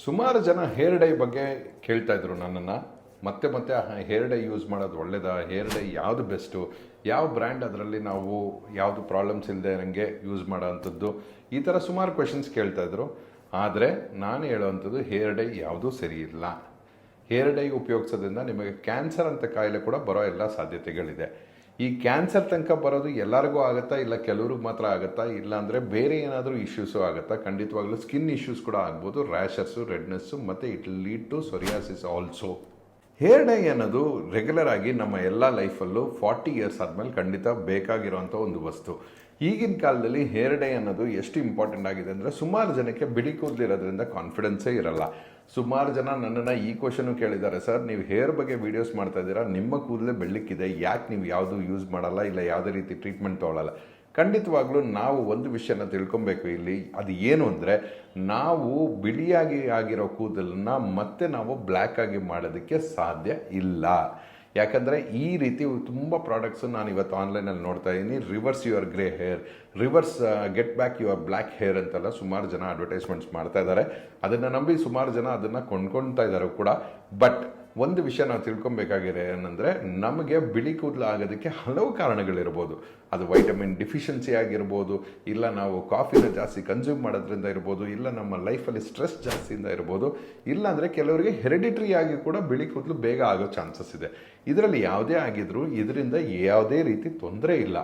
ಸುಮಾರು ಜನ hair dye ಬಗ್ಗೆ ಕೇಳ್ತಾ ಇದ್ರು ನನ್ನನ್ನು. ಮತ್ತೆ ಮತ್ತೆ ಹೇರ್ ಡೈ ಯೂಸ್ ಮಾಡೋದು ಒಳ್ಳೇದಾ, ಹೇರ್ ಡೈ ಯಾವುದು ಬೆಸ್ಟು, ಯಾವ ಬ್ರ್ಯಾಂಡ್ ಅದರಲ್ಲಿ ನಾವು ಯಾವುದು ಪ್ರಾಬ್ಲಮ್ಸ್ ಇಲ್ಲದೆ ನನಗೆ ಯೂಸ್ ಮಾಡೋ ಅಂಥದ್ದು, ಈ ಥರ ಸುಮಾರು ಕ್ವೆಶನ್ಸ್ ಕೇಳ್ತಾಯಿದ್ರು. ಆದರೆ ನಾನು ಹೇಳೋವಂಥದ್ದು ಹೇರ್ ಡೈ ಯಾವುದೂ ಸರಿ ಇಲ್ಲ. ಹೇರ್ ಡೈ ಉಪಯೋಗಿಸೋದ್ರಿಂದ ನಿಮಗೆ ಕ್ಯಾನ್ಸರ್ ಅಂತ ಕಾಯಿಲೆ ಕೂಡ ಬರೋ ಎಲ್ಲ ಸಾಧ್ಯತೆಗಳಿದೆ. ಈ ಕ್ಯಾನ್ಸರ್ ತನಕ ಬರೋದು ಎಲ್ಲರಿಗೂ ಆಗುತ್ತಾ, ಇಲ್ಲ ಕೆಲವ್ರಿಗೆ ಮಾತ್ರ ಆಗುತ್ತಾ, ಇಲ್ಲಾಂದರೆ ಬೇರೆ ಏನಾದರೂ ಇಶ್ಯೂಸು ಆಗುತ್ತಾ? ಖಂಡಿತವಾಗ್ಲೂ ಸ್ಕಿನ್ ಇಶ್ಯೂಸ್ ಕೂಡ ಆಗ್ಬೋದು, ರ್ಯಾಷಸ್ಸು, ರೆಡ್ನೆಸ್ಸು, ಮತ್ತು it lead to psoriasis also. Hair dye ಅನ್ನೋದು ರೆಗ್ಯುಲರ್ ಆಗಿ ನಮ್ಮ ಎಲ್ಲ ಲೈಫಲ್ಲೂ 40 ಇಯರ್ಸ್ ಆದಮೇಲೆ ಖಂಡಿತ ಬೇಕಾಗಿರೋಂಥ ಒಂದು ವಸ್ತು. ಈಗಿನ ಕಾಲದಲ್ಲಿ ಹೇರ್ ಡೈ ಅನ್ನೋದು ಎಷ್ಟು ಇಂಪಾರ್ಟೆಂಟ್ ಆಗಿದೆ ಅಂದರೆ, ಸುಮಾರು ಜನಕ್ಕೆ ಬಿಳಿ ಕೂದಲಿರೋದ್ರಿಂದ ಕಾನ್ಫಿಡೆನ್ಸೇ ಇರಲ್ಲ. ಸುಮಾರು ಜನ ನನ್ನನ್ನು ಈ ಕ್ವಶನು ಕೇಳಿದ್ದಾರೆ, ಸರ್ ನೀವು ಹೇರ್ ಬಗ್ಗೆ ವೀಡಿಯೋಸ್ ಮಾಡ್ತಾ ಇದ್ದೀರಾ, ನಿಮ್ಮ ಕೂದಲೇ ಬೆಳ್ಳಕ್ಕಿದೆ, ಯಾಕೆ ನೀವು ಯಾವುದು ಯೂಸ್ ಮಾಡಲ್ಲ, ಇಲ್ಲ ಯಾವುದೇ ರೀತಿ ಟ್ರೀಟ್ಮೆಂಟ್ ತೊಗೊಳ್ಳಲ್ಲ? ಖಂಡಿತವಾಗ್ಲೂ ನಾವು ಒಂದು ವಿಷಯನ ತಿಳ್ಕೊಬೇಕು ಇಲ್ಲಿ. ಅದು ಏನು ಅಂದರೆ, ನಾವು ಬಿಳಿಯಾಗಿ ಆಗಿರೋ ಕೂದಲನ್ನ ಮತ್ತೆ ನಾವು ಬ್ಲ್ಯಾಕ್ ಆಗಿ ಮಾಡೋದಕ್ಕೆ ಸಾಧ್ಯ ಇಲ್ಲ. ಯಾಕಂದರೆ ಈ ರೀತಿ ತುಂಬ ಪ್ರಾಡಕ್ಟ್ಸು ನಾನು ಇವತ್ತು ಆನ್ಲೈನಲ್ಲಿ ನೋಡ್ತಾ ಇದ್ದೀನಿ. Reverse your grey hair, reverse get back your black hair ಅಂತೆಲ್ಲ ಸುಮಾರು ಜನ ಅಡ್ವರ್ಟೈಸ್ಮೆಂಟ್ಸ್ ಮಾಡ್ತಾ ಇದ್ದಾರೆ. ಅದನ್ನು ನಂಬಿ ಸುಮಾರು ಜನ ಅದನ್ನು ಕೊಂಡ್ಕೊಳ್ತಾ ಇದ್ದಾರೆ ಕೂಡ. ಬಟ್ ಒಂದು ವಿಷಯ ನಾವು ತಿಳ್ಕೊಬೇಕಾಗಿದೆ ಏನಂದರೆ, ನಮಗೆ ಬಿಳಿ ಕೂದಲು ಆಗೋದಕ್ಕೆ ಹಲವು ಕಾರಣಗಳಿರ್ಬೋದು. ಅದು ವೈಟಮಿನ್ ಡಿಫಿಷಿಯನ್ಸಿ ಆಗಿರ್ಬೋದು, ಇಲ್ಲ ನಾವು ಕಾಫಿನ ಜಾಸ್ತಿ ಕನ್ಸ್ಯೂಮ್ ಮಾಡೋದ್ರಿಂದ ಇರ್ಬೋದು, ಇಲ್ಲ ನಮ್ಮ ಲೈಫಲ್ಲಿ ಸ್ಟ್ರೆಸ್ ಜಾಸ್ತಿಯಿಂದ ಇರ್ಬೋದು, ಇಲ್ಲಾಂದರೆ ಕೆಲವರಿಗೆ ಹೆರಿಡಿಟ್ರಿ ಆಗಿ ಕೂಡ ಬಿಳಿ ಕೂದಲು ಬೇಗ ಆಗೋ ಚಾನ್ಸಸ್ ಇದೆ. ಇದರಲ್ಲಿ ಯಾವುದೇ ಆಗಿದ್ರೂ ಇದರಿಂದ ಯಾವುದೇ ರೀತಿ ತೊಂದರೆ ಇಲ್ಲ.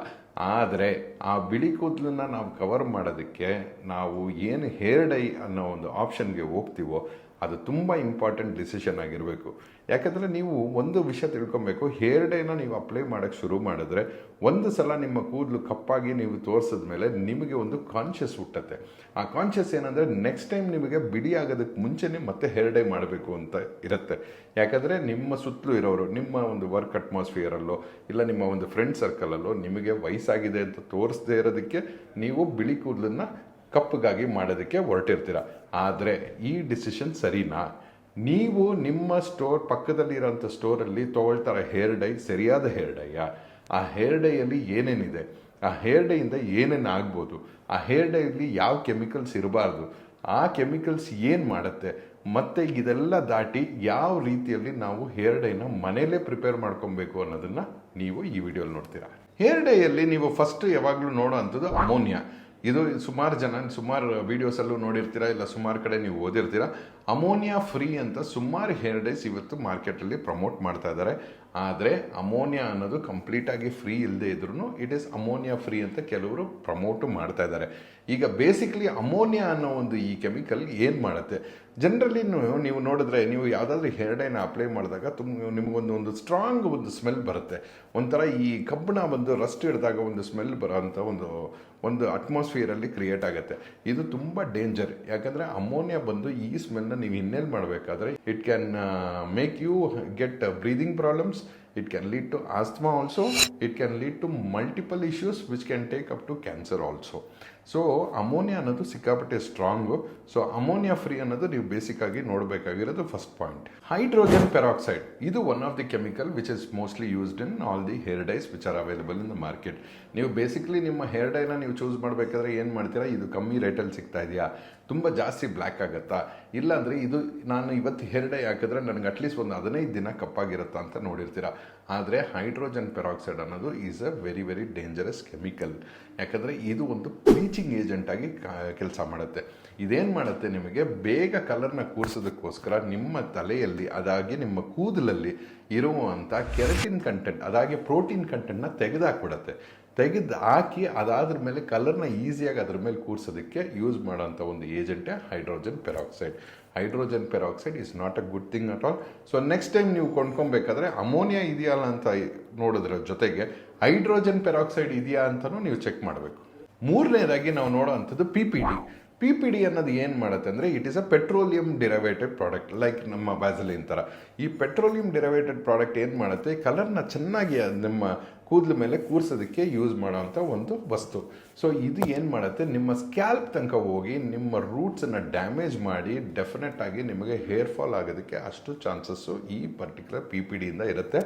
ಆದರೆ ಆ ಬಿಳಿ ಕೂದಲನ್ನ ನಾವು ಕವರ್ ಮಾಡೋದಕ್ಕೆ ನಾವು ಏನು ಹೇರ್ ಡೈ ಅನ್ನೋ ಒಂದು ಆಪ್ಷನ್ಗೆ ಹೋಗ್ತೀವೋ ಅದು ತುಂಬ ಇಂಪಾರ್ಟೆಂಟ್ ಡಿಸಿಷನ್ ಆಗಿರಬೇಕು. ಯಾಕಂದರೆ ನೀವು ಒಂದು ವಿಷಯ ತಿಳ್ಕೊಬೇಕು, ಹೇರ್ ಡೈನ ನೀವು ಅಪ್ಲೈ ಮಾಡೋಕ್ಕೆ ಶುರು ಮಾಡಿದ್ರೆ ಒಂದು ಸಲ ನಿಮ್ಮ ಕೂದಲು ಕಪ್ಪಾಗಿ ನೀವು ತೋರಿಸಿದ್ಮೇಲೆ ನಿಮಗೆ ಒಂದು ಕಾನ್ಷಿಯಸ್ ಹುಟ್ಟತ್ತೆ. ಆ ಕಾನ್ಷಿಯಸ್ ಏನಂದರೆ, ನೆಕ್ಸ್ಟ್ ಟೈಮ್ ನಿಮಗೆ ಬಿಡಿ ಆಗೋದಕ್ಕೆ ಮುಂಚೆನೇ ಮತ್ತೆ ಹೇರ್ ಡೈ ಮಾಡಬೇಕು ಅಂತ ಇರುತ್ತೆ. ಯಾಕಂದರೆ ನಿಮ್ಮ ಸುತ್ತಲೂ ಇರೋರು, ನಿಮ್ಮ ಒಂದು ವರ್ಕ್ ಅಟ್ಮಾಸ್ಫಿಯರಲ್ಲೋ ಇಲ್ಲ ನಿಮ್ಮ ಒಂದು ಫ್ರೆಂಡ್ ಸರ್ಕಲಲ್ಲೋ ನಿಮಗೆ ವಯಸ್ಸಾಗಿದೆ ಅಂತ ತೋರಿಸದೇ ಇರೋದಕ್ಕೆ ನೀವು ಬಿಳಿ ಕೂದಲನ್ನು ಕಪ್ಪಗಾಗಿ ಮಾಡೋದಕ್ಕೆ ಹೊರಟಿರ್ತೀರ. ಆದರೆ ಈ ಡಿಸಿಷನ್ ಸರಿನಾ? ನೀವು ನಿಮ್ಮ ಸ್ಟೋರ್ ಪಕ್ಕದಲ್ಲಿರೋಂಥ ಸ್ಟೋರಲ್ಲಿ ತೊಗೊಳ್ತಾರೆ ಹೇರ್ ಡೈ ಸರಿಯಾದ ಹೇರ್ ಡೈಯಾ? ಆ ಹೇರ್ ಡೈಯಲ್ಲಿ ಏನೇನಿದೆ, ಆ ಹೇರ್ ಡೈಯಿಂದ ಏನೇನು ಆಗ್ಬೋದು, ಆ ಹೇರ್ ಡೈಯಲ್ಲಿ ಯಾವ ಕೆಮಿಕಲ್ಸ್ ಇರಬಾರ್ದು, ಆ ಕೆಮಿಕಲ್ಸ್ ಏನು ಮಾಡುತ್ತೆ, ಮತ್ತು ಇದೆಲ್ಲ ದಾಟಿ ಯಾವ ರೀತಿಯಲ್ಲಿ ನಾವು ಹೇರ್ ಡೈನ ಮನೆಯಲ್ಲೇ ಪ್ರಿಪೇರ್ ಮಾಡ್ಕೊಬೇಕು ಅನ್ನೋದನ್ನು ನೀವು ಈ ವಿಡಿಯೋಲಿ ನೋಡ್ತೀರಾ. ಹೇರ್ ಡೈಯಲ್ಲಿ ನೀವು ಫಸ್ಟ್ ಯಾವಾಗಲೂ ನೋಡೋ ಅಂಥದ್ದು ಅಮೋನಿಯಾ. ಇದು ಸುಮಾರು ಜನ ಸುಮಾರು ವೀಡಿಯೋಸಲ್ಲೂ ನೋಡಿರ್ತೀರ, ಇಲ್ಲ ಸುಮಾರು ಕಡೆ ನೀವು ಓದಿರ್ತೀರ. ಅಮೋನಿಯಾ ಫ್ರೀ ಅಂತ ಸುಮಾರು ಹೇರ್ ಡೈಸ್ ಇವತ್ತು ಮಾರ್ಕೆಟಲ್ಲಿ ಪ್ರಮೋಟ್ ಮಾಡ್ತಾ ಇದ್ದಾರೆ. ಆದರೆ ಅಮೋನಿಯಾ ಅನ್ನೋದು ಕಂಪ್ಲೀಟಾಗಿ ಫ್ರೀ ಇಲ್ಲದೆ ಇದ್ರೂ ಇಟ್ ಈಸ್ ಅಮೋನಿಯಾ ಫ್ರೀ ಅಂತ ಕೆಲವರು ಪ್ರಮೋಟು ಮಾಡ್ತಾ ಇದ್ದಾರೆ. ಈಗ ಬೇಸಿಕ್ಲಿ ಅಮೋನಿಯಾ ಅನ್ನೋ ಒಂದು ಈ ಕೆಮಿಕಲ್ ಏನು ಮಾಡುತ್ತೆ, ಜನರಲಿ ನೀವು ನೋಡಿದ್ರೆ, ನೀವು ಯಾವುದಾದ್ರೂ ಹೇರ್ ಡೈನ ಅಪ್ಲೈ ಮಾಡಿದಾಗ ನಿಮಗೊಂದು ಸ್ಟ್ರಾಂಗ್ ಒಂದು ಸ್ಮೆಲ್ ಬರುತ್ತೆ. ಒಂಥರ ಈ ಕಬ್ಬಣ ಒಂದು ರಸ್ಟ್ ಹಿಡಿದಾಗ ಒಂದು ಸ್ಮೆಲ್ ಬರೋಂಥ ಒಂದು ಅಟ್ಮಾಸ್ಫಿಯರಲ್ಲಿ ಕ್ರಿಯೇಟ್ ಆಗುತ್ತೆ. ಇದು ತುಂಬ ಡೇಂಜರ್. ಯಾಕಂದರೆ ಅಮೋನಿಯಾ ಬಂದು ಈ ಸ್ಮೆಲ್ನ ನೀವು ಇನ್ನೇಲ್ ಮಾಡಬೇಕಾದ್ರೆ it can make you get breathing problems, it can lead to asthma also, it can lead to multiple issues which can take up to cancer also. So ammonia ಅನ್ನೋದು ಸಿಕ್ಕಾಪಟ್ಟೆ ಸ್ಟ್ರಾಂಗು. ಸೊ ಅಮೋನಿಯಾ ಫ್ರೀ ಅನ್ನೋದು ನೀವು basic ಆಗಿ ನೋಡಬೇಕಾಗಿರೋದು first point. Hydrogen peroxide, ಇದು one of the chemical which is mostly used in all the hair dyes which are available in the market. ನೀವು basically ನಿಮ್ಮ hair ಡೈನ ನೀವು ಚೂಸ್ ಮಾಡಬೇಕಾದ್ರೆ ಏನು ಮಾಡ್ತೀರಾ, ಇದು ಕಮ್ಮಿ ರೇಟಲ್ಲಿ ಸಿಗ್ತಾ ಇದೆಯಾ, ತುಂಬ ಜಾಸ್ತಿ ಬ್ಲ್ಯಾಕ್ ಆಗುತ್ತಾ, ಇಲ್ಲಾಂದರೆ ಇದು ನಾನು ಇವತ್ತು ಹೇರ್ ಡೈ ಹಾಕಿದ್ರೆ ನನಗೆ ಅಟ್ಲೀಸ್ಟ್ ಒಂದು 15 ದಿನ ಕಪ್ಪಾಗಿರುತ್ತಾ ಅಂತ ನೋಡಿರ್ತೀರ. ಆದರೆ ಹೈಡ್ರೋಜನ್ ಪೆರಾಕ್ಸೈಡ್ ಅನ್ನೋದು is a very very dangerous chemical. ಯಾಕಂದರೆ ಇದು ಒಂದು ಬ್ಲೀಚಿಂಗ್ ಏಜೆಂಟಾಗಿ ಕೆಲಸ ಮಾಡುತ್ತೆ. ಇದೇನು ಮಾಡುತ್ತೆ, ನಿಮಗೆ ಬೇಗ ಕಲರ್ನ ಕೂರಿಸೋದಕ್ಕೋಸ್ಕರ ನಿಮ್ಮ ತಲೆಯಲ್ಲಿ ಅದಾಗಿ ನಿಮ್ಮ ಕೂದಲಲ್ಲಿ ಇರುವಂಥ ಕೆರಟಿನ್ ಕಂಟೆಂಟ್, ಅದಾಗಿ ಪ್ರೋಟೀನ್ ಕಂಟೆಂಟ್ನ ತೆಗೆದುಹಾಕ್ಬಿಡುತ್ತೆ. ತೆಗೆದು ಹಾಕಿ ಅದಾದ್ರ ಮೇಲೆ ಕಲರ್ನ ಈಸಿಯಾಗಿ ಅದ್ರ ಮೇಲೆ ಕೂರಿಸೋದಕ್ಕೆ ಯೂಸ್ ಮಾಡೋಂಥ ಒಂದು ಏಜೆಂಟೇ hydrogen peroxide. Hydrogen peroxide is not a good thing at all. So next time ನೀವು ಕೊಂಡ್ಕೊಬೇಕಾದ್ರೆ ಅಮೋನಿಯಾ ಇದೆಯಲ್ಲ ಅಂತ ನೋಡೋದ್ರ ಜೊತೆಗೆ ಹೈಡ್ರೋಜನ್ ಪೆರಾಕ್ಸೈಡ್ ಇದೆಯಾ ಅಂತಲೂ ನೀವು ಚೆಕ್ ಮಾಡಬೇಕು. ಮೂರನೇದಾಗಿ ನಾವು ನೋಡೋ ಅಂಥದ್ದು PPD ಅನ್ನೋದು ಏನು ಮಾಡುತ್ತೆ ಅಂದರೆ, it is a petroleum derivated product, like ನಮ್ಮ ವ್ಯಾಸಲಿನ್ ಥರ. ಈ ಪೆಟ್ರೋಲಿಯಂ ಡಿರೈವೇಟೆಡ್ ಪ್ರಾಡಕ್ಟ್ ಏನು ಮಾಡುತ್ತೆ, ಕಲರ್ನ ಚೆನ್ನಾಗಿ ನಿಮ್ಮ ಕೂದಲ ಮೇಲೆ ಕೂರಿಸೋದಕ್ಕೆ ಯೂಸ್ ಮಾಡೋವಂಥ ಒಂದು ವಸ್ತು. ಸೊ ಇದು ಏನು ಮಾಡುತ್ತೆ, ನಿಮ್ಮ ಸ್ಕ್ಯಾಲ್ಪ್ ತನಕ ಹೋಗಿ ನಿಮ್ಮ ರೂಟ್ಸನ್ನು ಡ್ಯಾಮೇಜ್ ಮಾಡಿ ಡೆಫಿನೆಟ್ ಆಗಿ ನಿಮಗೆ ಹೇರ್ ಫಾಲ್ ಆಗೋದಕ್ಕೆ ಅಷ್ಟು ಚಾನ್ಸಸ್ಸು ಈ ಪರ್ಟಿಕ್ಯುಲರ್ ಪಿ ಪಿ ಡಿಯಿಂದ ಇರುತ್ತೆ.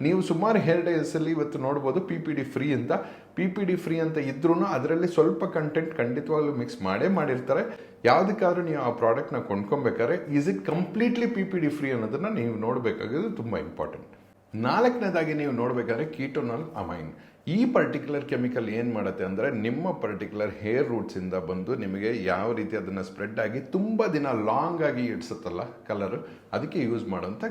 ನೀವು ಸುಮಾರು ಹೇರ್ ಡೈಸಲ್ಲಿ ಇವತ್ತು ನೋಡ್ಬೋದು ಪಿ ಪಿ ಡಿ ಫ್ರೀ ಅಂತ. ಪಿ ಪಿ ಡಿ ಫ್ರೀ ಅಂತ ಇದ್ರೂ ಅದರಲ್ಲಿ ಸ್ವಲ್ಪ ಕಂಟೆಂಟ್ ಖಂಡಿತವಾಗ್ಲೂ ಮಿಕ್ಸ್ ಮಾಡಿರ್ತಾರೆ. ಯಾವುದಕ್ಕಾದ್ರೂ ನೀವು ಆ ಪ್ರಾಡಕ್ಟ್ನ ಕೊಂಡ್ಕೊಬೇಕಾದ್ರೆ is it completely P P D free ಅನ್ನೋದನ್ನು ನೀವು ನೋಡಬೇಕಾಗಿರೋದು ತುಂಬ ಇಂಪಾರ್ಟೆಂಟ್. ನಾಲ್ಕನೇದಾಗಿ ನೀವು ನೋಡಬೇಕಾದ್ರೆ ಕೀಟೋನಲ್ ಅಮೈನ್. ಈ ಪರ್ಟಿಕ್ಯುಲರ್ ಕೆಮಿಕಲ್ ಏನು ಮಾಡುತ್ತೆ ಅಂದರೆ ನಿಮ್ಮ ಪರ್ಟಿಕ್ಯುಲರ್ ಹೇರ್ ರೂಟ್ಸಿಂದ ಬಂದು ನಿಮಗೆ ಯಾವ ರೀತಿ ಅದನ್ನು ಸ್ಪ್ರೆಡ್ ಆಗಿ ತುಂಬ ದಿನ ಲಾಂಗ್ ಆಗಿ ಇಡ್ಸುತ್ತಲ್ಲ ಕಲರ್, ಅದಕ್ಕೆ ಯೂಸ್ ಮಾಡೋಂಥ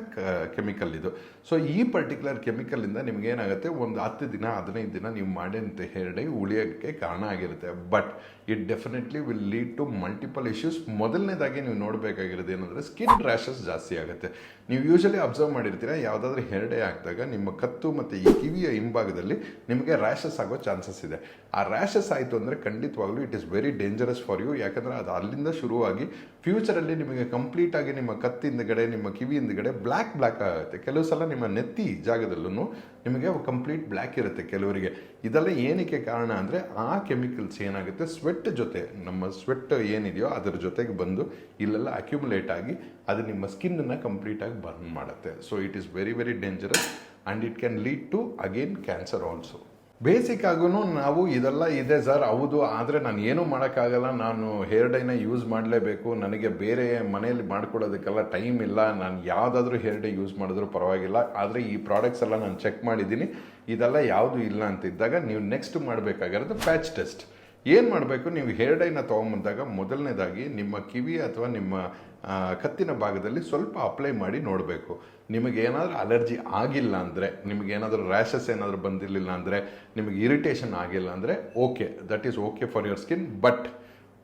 ಕೆಮಿಕಲ್ ಇದು. ಸೊ ಈ ಪರ್ಟಿಕ್ಯುಲರ್ ಕೆಮಿಕಲಿಂದ ನಿಮ್ಗೆ ಏನಾಗುತ್ತೆ, ಒಂದು 10 ದಿನ 15 ದಿನ ನೀವು ಮಾಡಿದಂಥ ಹೇರ್ ಡೈ ಉಳಿಯೋಕ್ಕೆ ಕಾರಣ ಆಗಿರುತ್ತೆ. But it definitely will lead to multiple issues. ಮೊದಲನೇದಾಗಿ ನೀವು ನೋಡಬೇಕಾಗಿರೋದು ಏನಂದರೆ ಸ್ಕಿನ್ ರ್ಯಾಷಸ್ ಜಾಸ್ತಿ ಆಗುತ್ತೆ. ನೀವು ಯೂಶಲಿ ಅಬ್ಸರ್ವ್ ಮಾಡಿರ್ತೀರ, ಯಾವುದಾದ್ರೂ ಹೇರ್ ಡೈ ಹಾಕಿದಾಗ ನಿಮ್ಮ ಕತ್ತು ಮತ್ತು ಈ ಕಿವಿಯ ಹಿಂಭಾಗದಲ್ಲಿ ನಿಮಗೆ ರ್ಯಾಷಸ್ ಆಗೋ ಚಾನ್ಸಸ್ ಇದೆ. ಆ ರ್ಯಾಷಸ್ ಆಯಿತು ಅಂದರೆ ಖಂಡಿತವಾಗ್ಲೂ it is very dangerous for you. ಯಾಕಂದರೆ ಅದು ಅಲ್ಲಿಂದ ಶುರುವಾಗಿ ಫ್ಯೂಚರಲ್ಲಿ ನಿಮಗೆ ಕಂಪ್ಲೀಟಾಗಿ ನಿಮ್ಮ ಕತ್ತಿಂದಗಡೆ ನಿಮ್ಮ ಕಿವಿ ಹಿಂದ್ಗಡೆ ಬ್ಲ್ಯಾಕ್ ಆಗುತ್ತೆ. ಕೆಲವು ಸಲ ನಿಮ್ಮ ನೆತ್ತಿ ಜಾಗದಲ್ಲೂ ನಿಮಗೆ ಕಂಪ್ಲೀಟ್ ಬ್ಲ್ಯಾಕ್ ಇರುತ್ತೆ ಕೆಲವರಿಗೆ. ಇದೆಲ್ಲ ಏನಕ್ಕೆ ಕಾರಣ ಅಂದರೆ ಆ ಕೆಮಿಕಲ್ಸ್ ಏನಾಗುತ್ತೆ, ಸ್ವೆಟ್ ಜೊತೆ ನಮ್ಮ ಸ್ವೆಟ್ ಏನಿದೆಯೋ ಅದರ ಜೊತೆಗೆ ಬಂದು ಇಲ್ಲೆಲ್ಲ ಅಕ್ಯುಮುಲೇಟ್ ಆಗಿ ಅದು ನಿಮ್ಮ ಸ್ಕಿನ್ನನ್ನು ಕಂಪ್ಲೀಟಾಗಿ ಬರ್ನ್ ಮಾಡುತ್ತೆ. So it is very very dangerous and it can lead to again cancer also. Basic ಆಗೂ ನಾವು ಇದೆಲ್ಲ ಇದೆ ಸರ್, ಹೌದು, ಆದರೆ ನಾನು ಏನೂ ಮಾಡೋಕ್ಕಾಗಲ್ಲ, ನಾನು ಹೇರ್ ಡೈನ ಯೂಸ್ ಮಾಡಲೇಬೇಕು, ನನಗೆ ಬೇರೆ ಮನೆಯಲ್ಲಿ ಮಾಡ್ಕೊಳ್ಳೋದಕ್ಕೆಲ್ಲ ಟೈಮ್ ಇಲ್ಲ, ನಾನು ಯಾವುದಾದ್ರೂ ಹೇರ್ ಡೈ ಯೂಸ್ ಮಾಡಿದ್ರೂ ಪರವಾಗಿಲ್ಲ, ಆದರೆ ಈ ಪ್ರಾಡಕ್ಟ್ಸ್ ಎಲ್ಲ ನಾನು ಚೆಕ್ ಮಾಡಿದ್ದೀನಿ, ಇದೆಲ್ಲ ಯಾವುದು ಇಲ್ಲ ಅಂತಿದ್ದಾಗ ನೀವು ನೆಕ್ಸ್ಟ್ ಮಾಡಬೇಕಾಗಿರೋದು ಪ್ಯಾಚ್ ಟೆಸ್ಟ್. ಏನು ಮಾಡಬೇಕು, ನೀವು ಹೇರ್ ಡೈನ ತೊಗೊಂಬಂದಾಗ ಮೊದಲನೇದಾಗಿ ನಿಮ್ಮ ಕಿವಿ ಅಥವಾ ನಿಮ್ಮ ಕತ್ತಿನ ಭಾಗದಲ್ಲಿ ಸ್ವಲ್ಪ ಅಪ್ಲೈ ಮಾಡಿ ನೋಡಬೇಕು. ನಿಮಗೇನಾದರೂ ಅಲರ್ಜಿ ಆಗಿಲ್ಲ ಅಂದರೆ, ನಿಮಗೇನಾದರೂ ರ್ಯಾಷಸ್ ಏನಾದರೂ ಬಂದಿರಲಿಲ್ಲ ಅಂದರೆ, ನಿಮಗೆ ಇರಿಟೇಷನ್ ಆಗಿಲ್ಲ ಅಂದರೆ okay, that is okay for your skin. But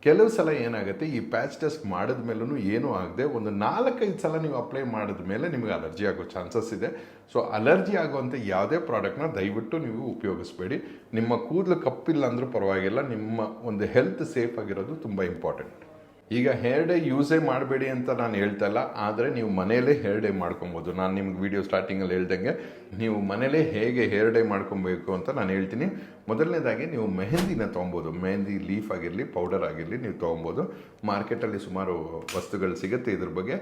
ಕೆಲವು ಸಲ ಏನಾಗುತ್ತೆ, ಈ ಪ್ಯಾಚ್ ಟೆಸ್ಟ್ ಮಾಡಿದ ಮೇಲೂ ಏನೂ ಆಗದೆ ಒಂದು 4-5 ಸಲ ನೀವು ಅಪ್ಲೈ ಮಾಡಿದ ಮೇಲೆ ನಿಮಗೆ ಅಲರ್ಜಿ ಆಗೋ ಚಾನ್ಸಸ್ ಇದೆ. ಸೊ ಅಲರ್ಜಿ ಆಗುವಂಥ ಯಾವುದೇ ಪ್ರಾಡಕ್ಟ್ನ ದಯವಿಟ್ಟು ನೀವು ಉಪಯೋಗಿಸ್ಬೇಡಿ. ನಿಮ್ಮ ಕೂದಲು ಕಪ್ಪಿಲ್ಲ ಅಂದರೂ ಪರವಾಗಿಲ್ಲ, ನಿಮ್ಮ ಒಂದು ಹೆಲ್ತ್ ಸೇಫ್ ಆಗಿರೋದು ತುಂಬ ಇಂಪಾರ್ಟೆಂಟ್. ಈಗ ಹೇರ್ ಡೈ ಯೂಸೇ ಮಾಡಬೇಡಿ ಅಂತ ನಾನು ಹೇಳ್ತಾ ಇಲ್ಲ, ಆದರೆ ನೀವು ಮನೆಯಲ್ಲೇ ಹೇರ್ ಡೈ ಮಾಡ್ಕೊಬೋದು. ನಾನು ನಿಮ್ಗೆ ವಿಡಿಯೋ ಸ್ಟಾರ್ಟಿಂಗಲ್ಲಿ ಹೇಳ್ದಂಗೆ ನೀವು ಮನೇಲೇ ಹೇಗೆ ಹೇರ್ ಡೈ ಮಾಡ್ಕೊಬೇಕು ಅಂತ ನಾನು ಹೇಳ್ತೀನಿ. ಮೊದಲನೇದಾಗಿ ನೀವು ಮೆಹಂದಿನ ತೊಗೊಬೋದು. ಮೆಹಂದಿ ಲೀಫ್ ಆಗಿರಲಿ, ಪೌಡರ್ ಆಗಿರಲಿ ನೀವು ತೊಗೊಬೋದು. ಮಾರ್ಕೆಟಲ್ಲಿ ಸುಮಾರು ವಸ್ತುಗಳು ಸಿಗುತ್ತೆ ಇದ್ರ ಬಗ್ಗೆ.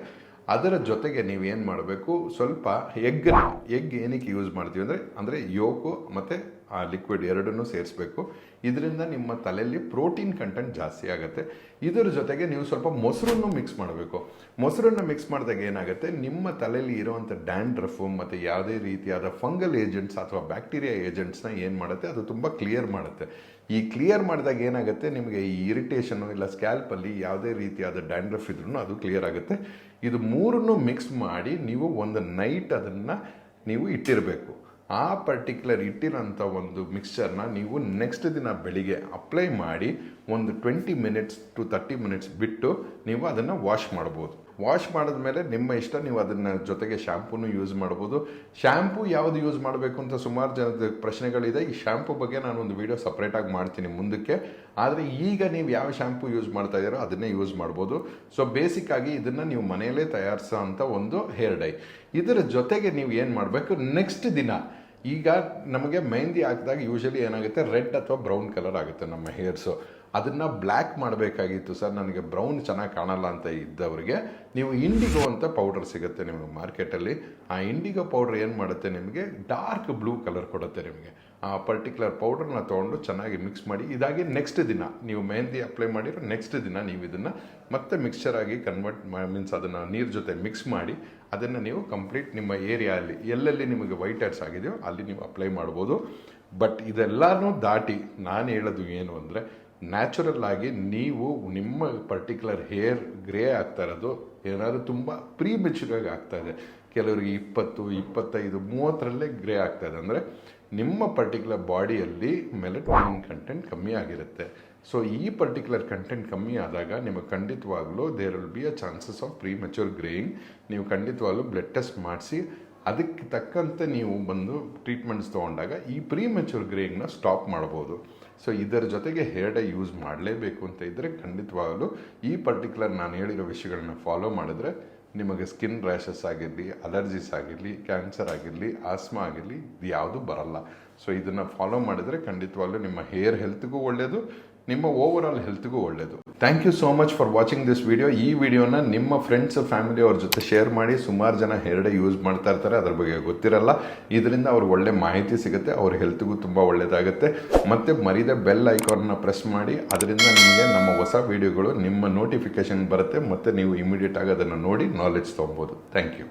ಅದರ ಜೊತೆಗೆ ನೀವು ಏನು ಮಾಡಬೇಕು, ಸ್ವಲ್ಪ ಎಗ್ ಏನಕ್ಕೆ ಯೂಸ್ ಮಾಡ್ತೀವಿ ಅಂದರೆ ಯೋಕು ಮತ್ತು ಆ ಲಿಕ್ವಿಡ್ ಎರಡನ್ನೂ ಸೇರಿಸ್ಬೇಕು. ಇದರಿಂದ ನಿಮ್ಮ ತಲೆಯಲ್ಲಿ ಪ್ರೋಟೀನ್ ಕಂಟೆಂಟ್ ಜಾಸ್ತಿ ಆಗುತ್ತೆ. ಇದರ ಜೊತೆಗೆ ನೀವು ಸ್ವಲ್ಪ ಮೊಸರನ್ನು ಮಿಕ್ಸ್ ಮಾಡಬೇಕು. ಮೊಸರನ್ನು ಮಿಕ್ಸ್ ಮಾಡಿದಾಗ ಏನಾಗುತ್ತೆ, ನಿಮ್ಮ ತಲೆಯಲ್ಲಿ ಇರುವಂಥ ಡ್ಯಾಂಡ್ರಫು ಮತ್ತು ಯಾವುದೇ ರೀತಿಯಾದ ಫಂಗಲ್ ಏಜೆಂಟ್ಸ್ ಅಥವಾ ಬ್ಯಾಕ್ಟೀರಿಯಾ ಏಜೆಂಟ್ಸ್ನ ಏನು ಮಾಡುತ್ತೆ, ಅದು ತುಂಬ ಕ್ಲಿಯರ್ ಮಾಡುತ್ತೆ. ಈ ಕ್ಲಿಯರ್ ಮಾಡಿದಾಗ ಏನಾಗುತ್ತೆ, ನಿಮಗೆ ಈ ಇರಿಟೇಷನು ಇಲ್ಲ ಸ್ಕ್ಯಾಲ್ಪಲ್ಲಿ ಯಾವುದೇ ರೀತಿಯಾದ ಡ್ಯಾಂಡ್ರಫ್ ಇದ್ರೂ ಅದು ಕ್ಲಿಯರ್ ಆಗುತ್ತೆ. ಇದು ಮೂರನ್ನು ಮಿಕ್ಸ್ ಮಾಡಿ ನೀವು ಒಂದು ನೈಟ್ ಅದನ್ನು ನೀವು ಇಟ್ಟಿರಬೇಕು. ಆ ಪರ್ಟಿಕ್ಯುಲರ್ ಇಟ್ಟಿರೋಂಥ ಒಂದು ಮಿಕ್ಸ್ಚರ್ನ ನೀವು ನೆಕ್ಸ್ಟ್ ದಿನ ಬೆಳಿಗ್ಗೆ ಅಪ್ಲೈ ಮಾಡಿ ಒಂದು 20 ಮಿನಿಟ್ಸ್ ಟು 30 ಮಿನಿಟ್ಸ್ ಬಿಟ್ಟು ನೀವು ಅದನ್ನು ವಾಶ್ ಮಾಡ್ಬೋದು. ವಾಶ್ ಮಾಡಿದ್ಮೇಲೆ ನಿಮ್ಮ ಇಷ್ಟ, ನೀವು ಅದನ್ನು ಜೊತೆಗೆ ಶ್ಯಾಂಪೂನು ಯೂಸ್ ಮಾಡ್ಬೋದು. ಶ್ಯಾಂಪೂ ಯಾವುದು ಯೂಸ್ ಮಾಡಬೇಕು ಅಂತ ಸುಮಾರು ಜನದ ಪ್ರಶ್ನೆಗಳಿದೆ. ಈ ಶ್ಯಾಂಪೂ ಬಗ್ಗೆ ನಾನು ಒಂದು ವಿಡಿಯೋ ಸಪ್ರೇಟಾಗಿ ಮಾಡ್ತೀನಿ ಮುಂದಕ್ಕೆ. ಆದರೆ ಈಗ ನೀವು ಯಾವ ಶ್ಯಾಂಪೂ ಯೂಸ್ ಮಾಡ್ತಾ ಇದ್ದೀರೋ ಅದನ್ನೇ ಯೂಸ್ ಮಾಡ್ಬೋದು. ಸೊ ಬೇಸಿಕ್ಕಾಗಿ ಇದನ್ನು ನೀವು ಮನೆಯಲ್ಲೇ ತಯಾರಿಸೋ ಅಂಥ ಒಂದು ಹೇರ್ ಡೈ. ಇದರ ಜೊತೆಗೆ ನೀವು ಏನು ಮಾಡಬೇಕು, ನೆಕ್ಸ್ಟ್ ದಿನ ಈಗ ನಮಗೆ ಮೆಹಂದಿ ಹಾಕಿದಾಗ ಯೂಶಲಿ ಏನಾಗುತ್ತೆ, ರೆಡ್ ಅಥವಾ ಬ್ರೌನ್ ಕಲರ್ ಆಗುತ್ತೆ ನಮ್ಮ ಹೇರ್ಸು. ಅದನ್ನು ಬ್ಲ್ಯಾಕ್ ಮಾಡಬೇಕಾಗಿತ್ತು ಸರ್, ನನಗೆ ಬ್ರೌನ್ ಚೆನ್ನಾಗಿ ಕಾಣಲ್ಲ ಅಂತ ಇದ್ದವರಿಗೆ ನೀವು ಇಂಡಿಗೋ ಅಂತ ಪೌಡರ್ ಸಿಗುತ್ತೆ ನಿಮಗೆ ಮಾರ್ಕೆಟಲ್ಲಿ. ಆ ಇಂಡಿಗೋ ಪೌಡರ್ ಏನು ಮಾಡುತ್ತೆ, ನಿಮಗೆ ಡಾರ್ಕ್ ಬ್ಲೂ ಕಲರ್ ಕೊಡುತ್ತೆ. ನಿಮಗೆ ಆ ಪರ್ಟಿಕ್ಯುಲರ್ ಪೌಡರ್ನ ತೊಗೊಂಡು ಚೆನ್ನಾಗಿ ಮಿಕ್ಸ್ ಮಾಡಿ, ಇದಾಗಿ ನೆಕ್ಸ್ಟ್ ದಿನ ನೀವು ಮೆಹಂದಿ ಅಪ್ಲೈ ಮಾಡಿರೋ ನೆಕ್ಸ್ಟ್ ದಿನ ನೀವು ಇದನ್ನು ಮತ್ತೆ ಮಿಕ್ಸ್ಚರ್ ಆಗಿ ಕನ್ವರ್ಟ್ ಮೀನ್ಸ್ ಅದನ್ನು ನೀರು ಜೊತೆ ಮಿಕ್ಸ್ ಮಾಡಿ ಅದನ್ನು ನೀವು ಕಂಪ್ಲೀಟ್ ನಿಮ್ಮ ಏರಿಯಾದಲ್ಲಿ ಎಲ್ಲೆಲ್ಲಿ ನಿಮಗೆ ವೈಟ್ ಹೇರ್ಸ್ ಆಗಿದೆಯೋ ಅಲ್ಲಿ ನೀವು ಅಪ್ಲೈ ಮಾಡ್ಬೋದು. ಬಟ್ ಇದೆಲ್ಲನೂ ದಾಟಿ ನಾನು ಹೇಳೋದು ಏನು ಅಂದರೆ, ನ್ಯಾಚುರಲ್ ಆಗಿ ನೀವು ನಿಮ್ಮ ಪರ್ಟಿಕ್ಯುಲರ್ ಹೇರ್ ಗ್ರೇ ಆಗ್ತಾ ಇರೋದು ಏನಾದರೂ ತುಂಬ ಪ್ರೀಮೆಚೂರಾಗಿ ಆಗ್ತಾ ಇದೆ. ಕೆಲವರಿಗೆ 20, 25, 30ರಲ್ಲೇ ಗ್ರೇ ಆಗ್ತಾ ಇದೆ ಅಂದರೆ ನಿಮ್ಮ ಪರ್ಟಿಕ್ಯುಲರ್ ಬಾಡಿಯಲ್ಲಿ ಮೆಲಟೋನಿನ್ ಕಂಟೆಂಟ್ ಕಮ್ಮಿ ಆಗಿರುತ್ತೆ. ಸೊ ಈ ಪರ್ಟಿಕ್ಯುಲರ್ ಕಂಟೆಂಟ್ ಕಮ್ಮಿ ಆದಾಗ ನಿಮಗೆ ಖಂಡಿತವಾಗ್ಲೂ there will be a chances of premature greying. ನೀವು ಖಂಡಿತವಾಗ್ಲೂ ಬ್ಲಡ್ ಟೆಸ್ಟ್ ಮಾಡಿಸಿ ಅದಕ್ಕೆ ತಕ್ಕಂತೆ ನೀವು ಬಂದು ಟ್ರೀಟ್ಮೆಂಟ್ಸ್ ತೊಗೊಂಡಾಗ ಈ ಪ್ರೀಮೆಚೂರ್ ಗ್ರೇಯಿಂಗ್ನ ಸ್ಟಾಪ್ ಮಾಡ್ಬೋದು. ಸೊ ಇದರ ಜೊತೆಗೆ ಹೇರ್ ಡೈ ಯೂಸ್ ಮಾಡಲೇಬೇಕು ಅಂತ ಇದ್ದರೆ ಖಂಡಿತವಾಗಲೂ ಈ ಪರ್ಟಿಕ್ಯುಲರ್ ನಾನು ಹೇಳಿರೋ ವಿಷಯಗಳನ್ನ ಫಾಲೋ ಮಾಡಿದ್ರೆ ನಿಮಗೆ ಸ್ಕಿನ್ ರ್ಯಾಷಸ್ ಆಗಿರಲಿ, ಅಲರ್ಜೀಸ್ ಆಗಿರಲಿ, ಕ್ಯಾನ್ಸರ್ ಆಗಿರಲಿ, ಆಸ್ಮಾ ಆಗಿರಲಿ, ಇದು ಯಾವುದೂ ಬರಲ್ಲ. ಸೊ ಇದನ್ನು ಫಾಲೋ ಮಾಡಿದರೆ ಖಂಡಿತವಾಗ್ಲೂ ನಿಮ್ಮ ಹೇರ್ ಹೆಲ್ತ್ಗೂ ಒಳ್ಳೆಯದು, ನಿಮ್ಮ ಓವರ್ ಆಲ್ ಹೆಲ್ತ್ಗೂ ಒಳ್ಳೆಯದು. Thank you so much for watching this video. ಈ ವಿಡಿಯೋನ ನಿಮ್ಮ ಫ್ರೆಂಡ್ಸ್, ಫ್ಯಾಮಿಲಿ ಅವ್ರ ಜೊತೆ ಶೇರ್ ಮಾಡಿ. ಸುಮಾರು ಜನ ಹೇರ್ ಡೈ ಯೂಸ್ ಮಾಡ್ತಾ ಇರ್ತಾರೆ, ಅದ್ರ ಬಗ್ಗೆ ಗೊತ್ತಿರಲ್ಲ. ಇದರಿಂದ ಅವ್ರಿಗೆ ಒಳ್ಳೆ ಮಾಹಿತಿ ಸಿಗುತ್ತೆ, ಅವ್ರ ಹೆಲ್ತ್ಗೂ ತುಂಬ ಒಳ್ಳೆಯದಾಗುತ್ತೆ. ಮತ್ತು ಮರಿದೆ ಬೆಲ್ ಐಕಾನ್ನ ಪ್ರೆಸ್ ಮಾಡಿ, ಅದರಿಂದ ನಿಮಗೆ ನಮ್ಮ ಹೊಸ ವಿಡಿಯೋಗಳು ನಿಮ್ಮ ನೋಟಿಫಿಕೇಶನ್ ಬರುತ್ತೆ ಮತ್ತು ನೀವು ಇಮಿಡಿಯೇಟ್ ಆಗಿ ಅದನ್ನು ನೋಡಿ ನಾಲೆಡ್ಜ್ ತೊಗೊಬೋದು. Thank you.